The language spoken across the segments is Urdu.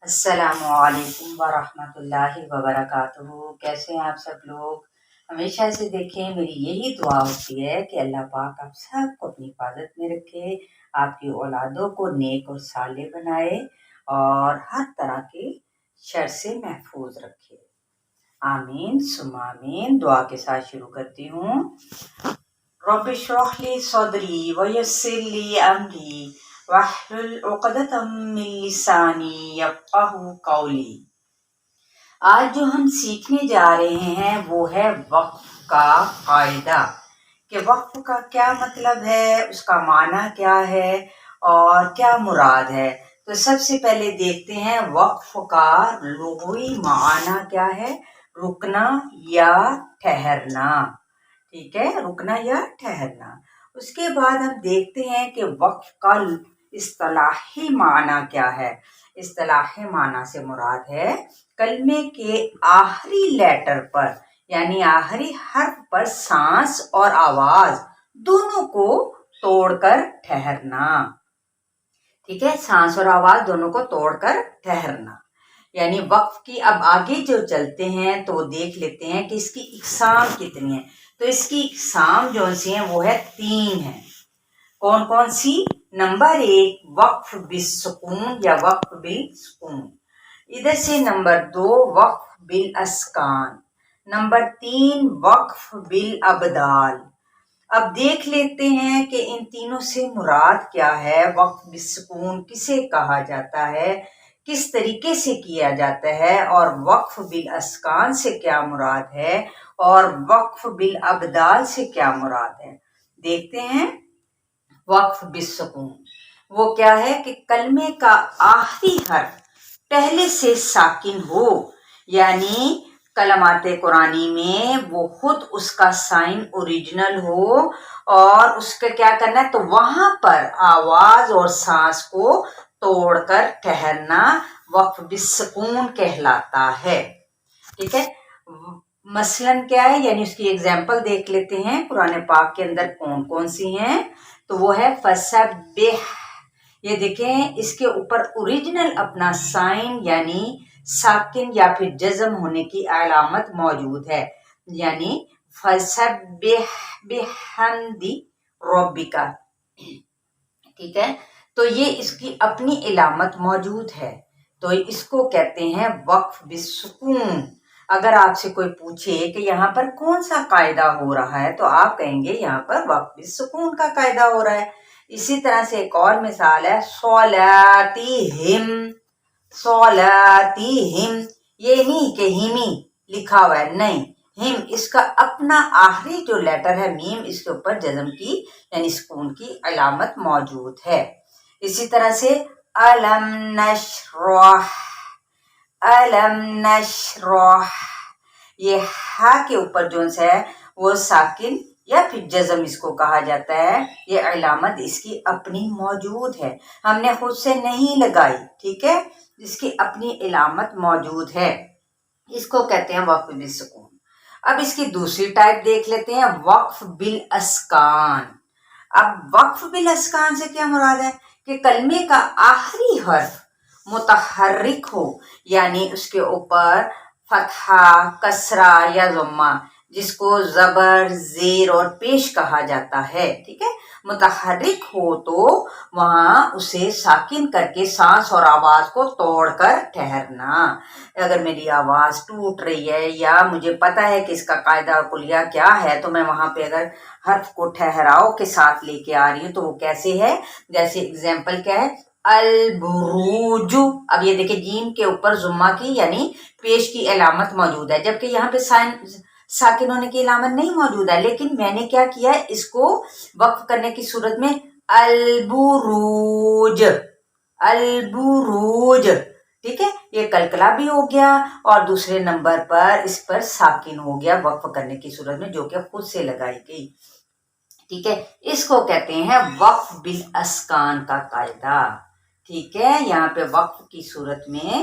السلام علیکم ورحمۃ اللہ وبرکاتہ۔ کیسے ہیں آپ سب لوگ؟ ہمیشہ سے دیکھیں، میری یہی دعا ہوتی ہے کہ اللہ پاک آپ سب کو اپنی حفاظت میں رکھے، آپ کی اولادوں کو نیک اور صالح بنائے اور ہر طرح کے شر سے محفوظ رکھے۔ آمین ثم آمین۔ دعا کے ساتھ شروع کرتی ہوں۔ رب اشرح لی صدری ویسر لی امری واحلل عقدۃ من لسانی یفقہوا قولی۔ آج جو ہم سیکھنے جا رہے ہیں وہ ہے وقف کا قاعدہ، کہ وقف کا کیا مطلب ہے، اس کا معنی کیا ہے اور کیا مراد ہے۔ تو سب سے پہلے دیکھتے ہیں وقف کا لغوی معنی کیا ہے۔ رکنا یا ٹھہرنا، ٹھیک ہے، رکنا یا ٹھہرنا۔ اس کے بعد ہم دیکھتے ہیں کہ وقف کا اصطلاحی معنی کیا ہے۔ اصطلاحی معنی سے مراد ہے کلمے کے آخری لیٹر پر یعنی آخری حرف پر سانس اور آواز دونوں کو توڑ کر ٹھہرنا، ٹھیک ہے، سانس اور آواز دونوں کو توڑ کر ٹھہرنا۔ یعنی وقف کی اب آگے جو چلتے ہیں تو وہ دیکھ لیتے ہیں کہ اس کی اقسام کتنی ہیں۔ تو اس کی اقسام جو سی ہیں وہ ہے 3 ہیں۔ کون کون سی؟ نمبر 1 وقف بالسکون یا وقف بالسکون، ادھر سے نمبر 2 وقف بالاسکان، نمبر 3 وقف بالابدال۔ اب دیکھ لیتے ہیں کہ ان تینوں سے مراد کیا ہے۔ وقف بالسکون کسے کہا جاتا ہے، کس طریقے سے کیا جاتا ہے، اور وقف بالاسکان سے کیا مراد ہے، اور وقف بالابدال سے کیا مراد ہے۔ دیکھتے ہیں۔ وقف بالسکون وہ کیا ہے کہ کلمے کا آخری حرف پہلے سے ساکن ہو، یعنی کلمات قرآنی میں وہ خود اس کا سائن اوریجنل ہو، اور اس کا کیا کرنا ہے تو وہاں پر آواز اور سانس کو توڑ کر ٹھہرنا وقف بالسکون کہلاتا ہے، ٹھیک ہے۔ مثلاً کیا ہے، یعنی اس کی ایگزامپل دیکھ لیتے ہیں قرآن پاک کے اندر کون کون سی ہیں۔ تو وہ ہے فسبح، یہ دیکھیں اس کے اوپر اوریجنل اپنا سائن یعنی ساکن یا پھر جزم ہونے کی علامت موجود ہے، یعنی فسبح بحمد ربک، ٹھیک ہے۔ تو یہ اس کی اپنی علامت موجود ہے، تو اس کو کہتے ہیں وقف بالسکون۔ اگر آپ سے کوئی پوچھے کہ یہاں پر کون سا قاعدہ ہو رہا ہے تو آپ کہیں گے یہاں پر وقف بالسکون کا قاعدہ ہو رہا ہے۔ اسی طرح سے ایک اور مثال ہے صلاتہم، صلاتہم، یہ نہیں کہ ہمی لکھا ہوا ہے، نہیں، ہم اس کا اپنا آخری جو لیٹر ہے میم، اس کے اوپر جزم کی یعنی سکون کی علامت موجود ہے۔ اسی طرح سے الم نشرح، الم نشرح، یہ ہا کے اوپر جو ہے وہ ساکن یا پھر جزم اس کو کہا جاتا ہے، یہ علامت اس کی اپنی موجود ہے، ہم نے خود سے نہیں لگائی، ٹھیک ہے، اس کی اپنی علامت موجود ہے، اس کو کہتے ہیں وقف بالسکون۔ اب اس کی دوسری ٹائپ دیکھ لیتے ہیں وقف بالاسکان۔ اب وقف بالاسکان سے کیا مراد ہے کہ کلمے کا آخری حرف متحرک ہو، یعنی اس کے اوپر فتحہ، کسرہ یا ضمہ، جس کو زبر، زیر اور پیش کہا جاتا ہے، ٹھیک ہے، متحرک ہو تو وہاں اسے ساکن کر کے سانس اور آواز کو توڑ کر ٹھہرنا۔ اگر میری آواز ٹوٹ رہی ہے یا مجھے پتا ہے کہ اس کا قاعدہ کلیہ کیا ہے تو میں وہاں پہ اگر حرف کو ٹھہراؤ کے ساتھ لے کے آ رہی ہوں تو وہ کیسے ہے، جیسے اگزامپل کیا ہے البروج۔ اب یہ دیکھیں جیم کے اوپر ضمہ کی یعنی پیش کی علامت موجود ہے، جبکہ یہاں پہ ساکن ہونے کی علامت نہیں موجود ہے، لیکن میں نے کیا کیا ہے اس کو وقف کرنے کی صورت میں البروج، البروج، ٹھیک ہے، یہ کلکلا بھی ہو گیا اور دوسرے نمبر پر اس پر ساکن ہو گیا وقف کرنے کی صورت میں، جو کہ خود سے لگائی گئی، ٹھیک ہے۔ اس کو کہتے ہیں وقف بالاسکان کا قاعدہ، ٹھیک ہے۔ یہاں پہ وقف کی صورت میں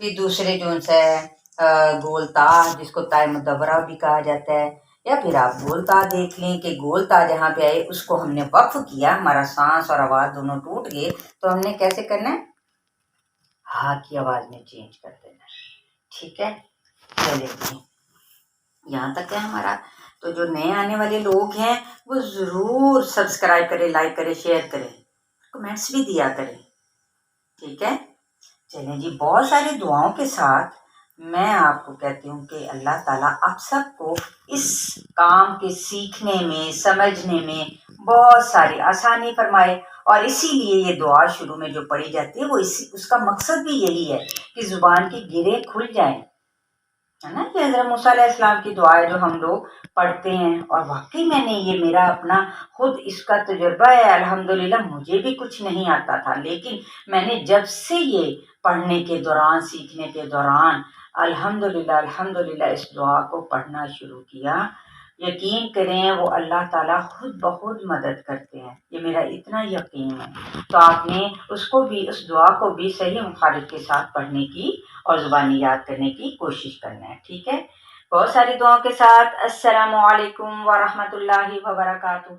پھر دوسرے جو سے گول تاج جس کو تائے مدورہ بھی کہا جاتا ہے، یا پھر آپ گول تاج دیکھ لیں کہ گول تاج جہاں پہ آئے اس کو ہم نے وقف کیا، ہمارا سانس اور آواز دونوں ٹوٹ گئے تو ہم نے کیسے کرنا ہے؟ ہا کی آواز میں چینج کر دینا ہے، ٹھیک ہے؟ چلے جی یہاں تک ہے ہمارا. تو جو نئے آنے والے لوگ ہیں وہ ضرور سبسکرائب کریں، لائک کریں، شیئر کریں، کمنٹس بھی دیا کریں، ٹھیک ہے؟ چلیں جی بہت ساری دعاؤں کے ساتھ میں آپ کو کہتی ہوں کہ اللہ تعالیٰ آپ سب کو اس کام کے سیکھنے میں، سمجھنے میں بہت ساری آسانی فرمائے. اور اسی لیے یہ دعا شروع میں جو پڑھی جاتی ہے وہ اس کا مقصد بھی یہی ہے کہ زبان کی گریں کھل جائیں، ہے نا؟ کہ حضرت موسیٰ علیہ السلام کی دعا ہے جو ہم لوگ پڑھتے ہیں. اور واقعی میں نے یہ میرا اپنا خود اس کا تجربہ ہے، الحمدللہ مجھے بھی کچھ نہیں آتا تھا، لیکن میں نے جب سے یہ پڑھنے کے دوران، سیکھنے کے دوران الحمدللہ اس دعا کو پڑھنا شروع کیا، یقین کریں وہ اللہ تعالیٰ خود بخود مدد کرتے ہیں، یہ میرا اتنا یقین ہے. تو آپ نے اس کو بھی، اس دعا کو بھی صحیح مخارج کے ساتھ پڑھنے کی اور زبانی یاد کرنے کی کوشش کرنا ہے، ٹھیک ہے؟ بہت ساری دعاؤں کے ساتھ السلام علیکم ورحمۃ اللہ وبرکاتہ.